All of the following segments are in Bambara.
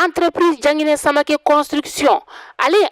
entreprise Jangine Samake Construction ale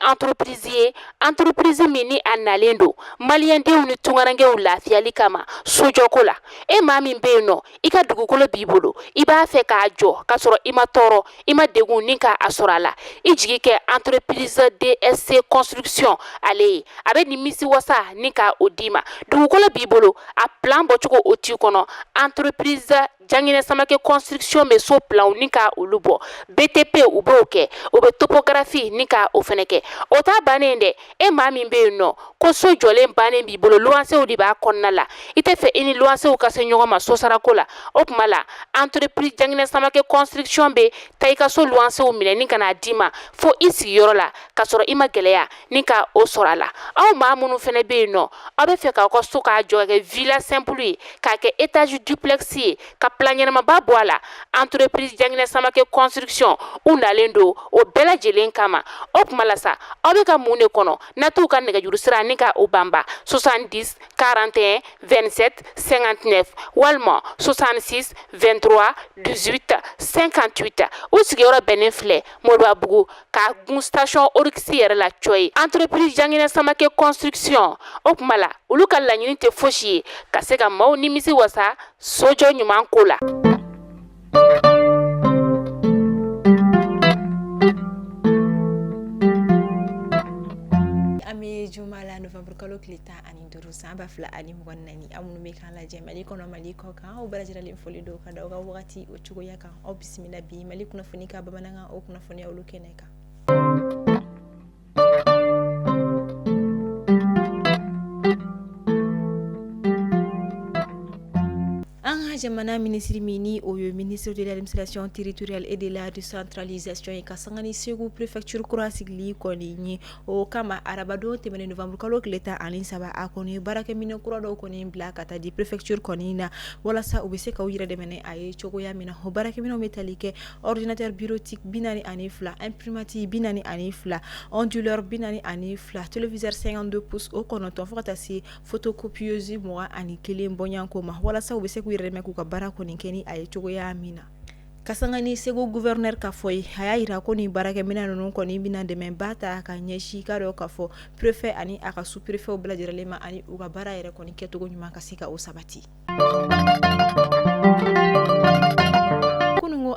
entreprise mini analendo malien de ni tungarange lafiyali kama sojoko la e maa min be no i ka dugukolo b'i bolo i b'a fɛ k'a jɔ ka sɔrɔ i ma tɔɔrɔ i ma degun ni ka a sɔrɔ a la i jigi kɛ entreprise DSC Construction ale a bɛ nimisi wasa ni ka o d'i ma dugukolo b'i bolo a plan bɔcogo o t'i kɔnɔ entreprise Jangine Samake Construction bɛ so plan ni ka olu bɔ BTP u b'o kɛ o bɛ topographie ni ka o fɛnɛ kɛ o t'a bannen dɛ e maa min bɛ yen nɔ ko so jɔlen bannen b'i bolo luwansew de b'a kɔnɔna la i tɛ fɛ i ni luwansew ka se ɲɔgɔn ma so sarako la o tuma la entreprise Jangine Samake Construction bɛ taa i ka so luwansew minɛ ni ka n'a d'i ma fo i sigiyɔrɔ la ka sɔrɔ i ma gɛlɛya ni ka o sɔrɔ a la aw maa minnu fɛnɛ bɛ yen nɔ aw bɛ fɛ k'aw ka so k'a jɔ ka kɛ villa simple ye k'a kɛ étage duplex ye ka plan ɲɛnamaba bɔ a la entreprise Jangine Samake Construction u nalen don o bɛɛ lajɛlen kama o tuma la sa aw bɛ ka mun de kɔnɔ n'a t'u ka nɛgɛjuru sira ni ka o banba 70 41 27 59 walima 66 23 18 58 u sigiyɔrɔ bɛnnen filɛ Moribabugu k'a gun station Orix yɛrɛ la coye entreprise Jangine Samake Construction o tuma la olu ka laɲini tɛ fosi ye ka se ka maaw nimisi wasa sojɔ ɲuman ko la. Jumala November kalo tile 15 san 2024 amunu be kan lajɛ Mali kɔnɔ Mali kɔ kan aw barajiralen foli do ka daw ka wagati o cogoya kan aw bisimila bi Mali kunnafoni ka bamanankan o kunnafoni olu kɛnɛ kan. Jamana ministre mini au ministre de l'administration territoriale et de la décentralisation et kasangani segu préfecture kura sigli koni o kama arabado temene novembre kalo kleta ani saba akoni barake mine kura do koni bla kata di préfecture koni na wala sa ubese ka yire demene ay chogoya mina ho barake mino metalike ordinateur bureautique binani ani fla imprimati binani ani fla onduleur binani ani fla téléviseur 52 pouces o kono to fota si photocopieuse mo ani kele mbonyanko ma wala sa ubese ku yire ku ka bara koni keni ay cogoya mina kasangani sego gouverneur ka foy haya ira koni barake mina non koni bina de men bata ka nyeshi ka do ka fo préfet ani aka sous préfet o bladirelema ani u ka bara ira koni keto nyuma kasika o sabati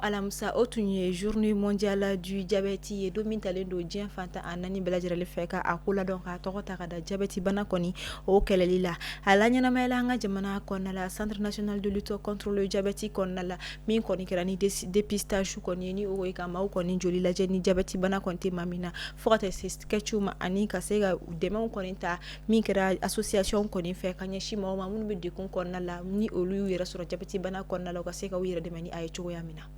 alamsa otunye journée mondiale du diabète et domin talendo dien fanta anani belajirale feka akula donc a tokota kada diabète bana koni o kelelila alanya na mela nga jamana konna la centre national de lutte contre le diabète konna la min koni kerani dépistage koni ni o ikama koni joli la jeni diabète bana konte mamina forte sketchuma ani kasega dema koni ta min kera association koni feka nyashi ma mun be de kon konna la ni olu yera sur diabète bana konna la kasega wira de mani ay chogo yamina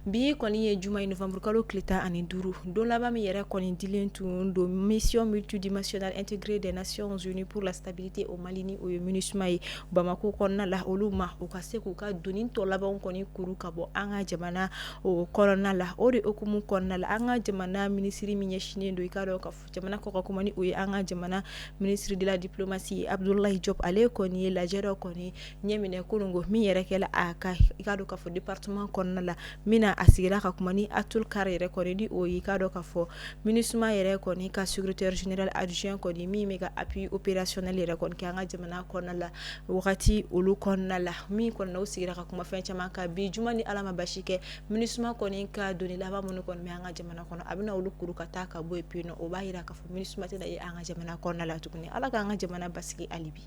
bi koni ye juma novembre kalo kleta ani duru do laba mi yere koni dilentu do mission multidimensionnelle intégrée des Nations Unies pour la stabilité au Mali ni o MINUSMA Bamako konna la oluma o kaseku ka donin to laba koni kuru kabo anga jamana o konna la o de okumu konna la anga jamana ministre mi nyashine do ikado ka jamana ko ko mani o anga jamana ministre de la diplomatie Abdoulaye Diop ale koni la jero koni nyemine kunungo mi yere kala aka ikado ka fo département konna la mina asigira ka kumani atul carrière koni di o ikado ka fo MINUSMA yere koni ka secrétaire général adjoint koni mi mega appui opérationnel yere koni kanga jamana konna la wakati ulu konna la mi konna o sigira ka kuma fencha maka bi jumani alama bashike MINUSMA koni ka doni laba munu koni anga jamana konna abina ulu kuru kataka bo epino o bahira ka fo MINUSMA tena ye anga jamana konna la tukuni ala ka anga jamana basiki alibi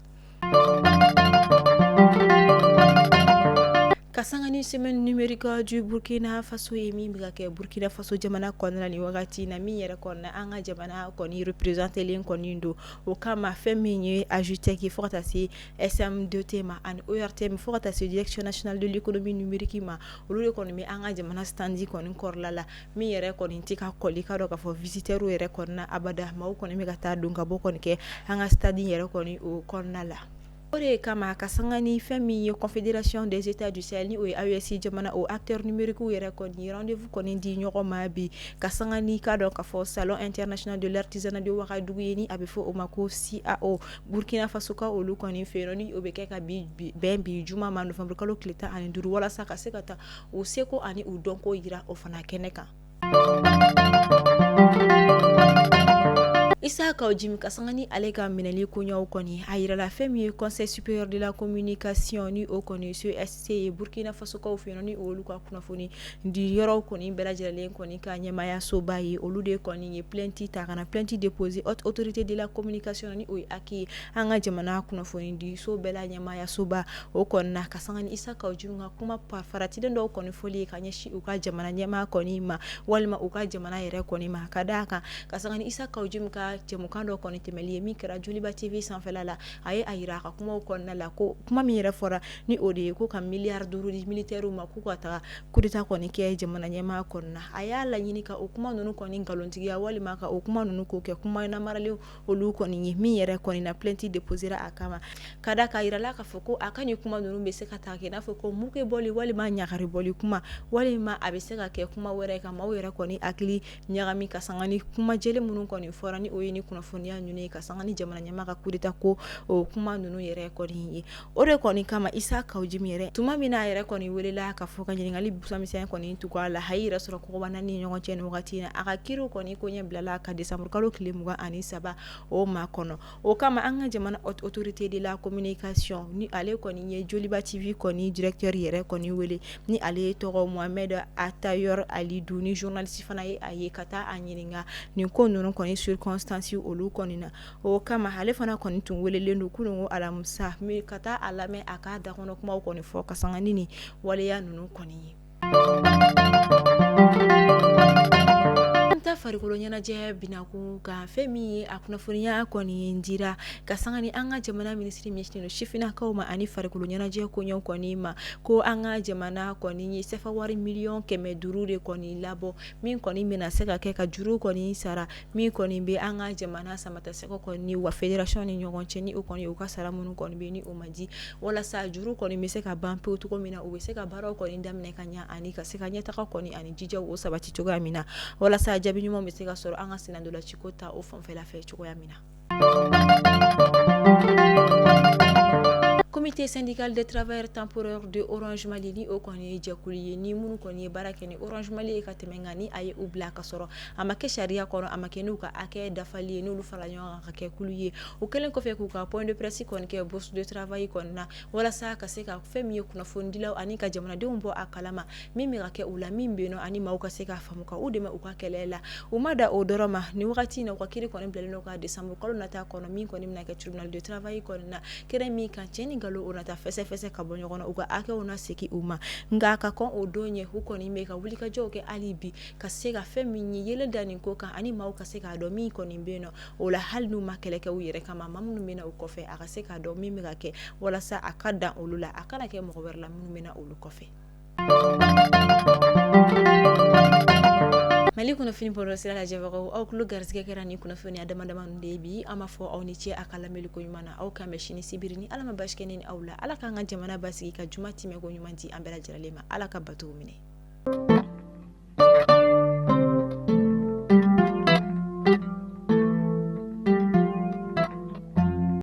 kasangani semaine numérique du Burkina Faso yemi bigake Burkina Faso jamana konna ni wakati na mi yere konna anga jamana koni représenter len koni ndo o kama feminye ajouter ki forta si SM2T ma an ORTM forta si direction nationale de l'économie numérique ma olu l'économie anga jamana standi koni korla la mi yere koni tika kolika do ka fo visiteur yere konna abada ma o koni mi gata dunga bo koni ke anga stadi yere koni o konna la Ore kama kasangani femi Confédération des États du Sahel ni o AES jamana o acteur numérique o yere ko ni rendez-vous ko ni di ñoko mabi kasangani ka do ka fo salon international de l'artisanat de Ouagadougou yeni abe fo o mako CAO Burkina Faso ka o lu ko ni feroni o be ke ka bi juma ma novembre kalo kleta ani duru wala saka sekata o seko ani o donko yira o fana keneka Issa Kaojim Kasangani Alega Minali Konya Okoni, Aïra la Femi, Conseil supérieur de la communication, ni Okoni, sur SC, Burkina Faso, Kaufenoni, ou Luka Kunafoni, du Yoro Koni, Belajalen Koni, Kanyamaya Sobaye, Olude Koni, plenty Tarana, plenty déposé, haute autorité de la communication, ni Oui Aki, Anga Jamana Kunafoni, du So Bela Nyamaya Soba, Okona, Kasangani Issa Kaojim, Kuma Faratiden do Koni Foli, Kanyashi Uka Jamana Nyama Koni Ma, Walma Uka Jamana Ere Koni Ma, Kadaka, Kasangani Issa Kaojim Ka Mukando koni temeli mi kera Juliba TV sanfela la aye ayira ka kuma konna la ko kuma mi yere fora ni ode ko ka milliard duru di militaire ma ku kwata kudita koni ke jamana nyema konna aya la nyini ka okuma nunu koni ngalontigi ya wali maka okuma nunu ko ke kuma na marale olu koni mi yere koni na plenty deposera akama kada ka ira la ka foko akani kuma nunu be se kata ke na foko muke boli wali ma nyakari boli kuma wali ma abese ka ke kuma were ka ma were koni akli nyagami kasangani kuma jele munu koni fora ni ni kunafonia nyune kasangani jamana nyama ka kudita ko o kuma nunu yere koni ore koni kama Issa Kaojim yere tuma mina yere koni welela ka foka ngali busamisa koni tukwa la hayira sura ko banani nyongo chene wakati na akakiru koni konye blala ka Desembre kalo klimuga ani saba o makono o kama anga jamana autorité de la communication ni ale koni nye Joliba TV koni directeur yere koni wele ni ale toro Mohamed Atayor Ali Douni journaliste fana ye aye kata anyininga ni ko nunu koni circonstance olu konina o kama hale fana koni tun welele no kunungo alamusa mi kata alame aka da kono kuma koni fo kasangani ni wale ya nunu koni farikolo ɲɛnajɛ binaku ka fɛn min ye a kunnafoniya kɔni dira ka sanga ni an ka jamana minisiri ɲɛsinnen don sifinnakaw ma ani farikolo ɲɛnajɛ koɲɛw kɔni ma ko an ka jamana kɔni ye sefa wari miliyɔn 500 de kɔni labɔ min kɔni bɛna se ka kɛ ka juru kɔni sara min kɔni bɛ an ka jamana samatasɛgɛ kɔni wa fédération ni ɲɔgɔn cɛ ni o kɔni u ka sara minnu kɔni bɛ ni o ma di walasa juru kɔni bɛ se ka ban pewu cogo min na u bɛ se ka baaraw kɔni daminɛ ka ɲɛ ani ka se ka ɲɛtaga kɔni ani jijaw o sabati cogoya min na walasa jaabi ɲuman bɛ se ka sɔrɔ an ka senandola ciko ta o fanfɛla fɛ cogoya min na. Comité syndical des travailleurs temporaires de Orange Mali ni o kɔni jɛkulu ye ni minnu kɔni ye baara kɛ ni Orange Mali ye ka tɛmɛ nka ni a ye u bila ka sɔrɔ a ma kɛ sariya kɔnɔ a ma kɛ n'u ka hakɛ dafali ye n'olu fara ɲɔgɔn kan ka kɛ kulu ye o kɛlen kɔfɛ k'u ka point de presse kɔni kɛ bourse de travail kɔni na walasa ka se ka fɛn min ye kunnafonidilaw ani ka jamanadenw bɔ a kalama min bɛ ka kɛ u la min bɛ yen nɔ ani maaw ka se ka faamu ka u dɛmɛ u ka kɛlɛ la u ma da o dɔrɔn ma ni wagati in na u ka kiiri kɔni bilalen don ka décembre kalo nata kɔnɔ min kɔni bɛna kɛ tribunal de travail kɔni na kɛrɛ min kan cɛ ni nkalon o nata fɛsɛfɛsɛ ka bɔ ɲɔgɔn na u ka hakɛw na segin u ma nka ka kɔn o don ɲɛ u kɔni bɛ ka wulikajɔw kɛ hali bi ka se ka fɛn min ye yɛlɛ da nin ko kan ani maaw ka se k'a dɔn min kɔni bɛ yen nɔ o la hali n'u ma kɛlɛ kɛ u yɛrɛ kama maa minnu bɛ na u kɔfɛ a ka se k'a dɔn min bɛ ka kɛ walasa a ka dan olu la a kana kɛ mɔgɔ wɛrɛ la minnu bɛ na olu kɔfɛ. Mali kunnafoni bɔlɔlɔ sira lajɛbagaw aw tulo garisɛgɛ kɛra ni kunnafoniya dama dama de ye bi an b'a fɔ aw ni ce a ka lamɛnli ko ɲuman na aw k'an bɛn sini sibiri ni ala ma basi kɛ ni aw la ala k'an ka jamana basigi ka juma timɛ ko ɲuman di an bɛɛ lajɛlen ma ala ka batow minɛ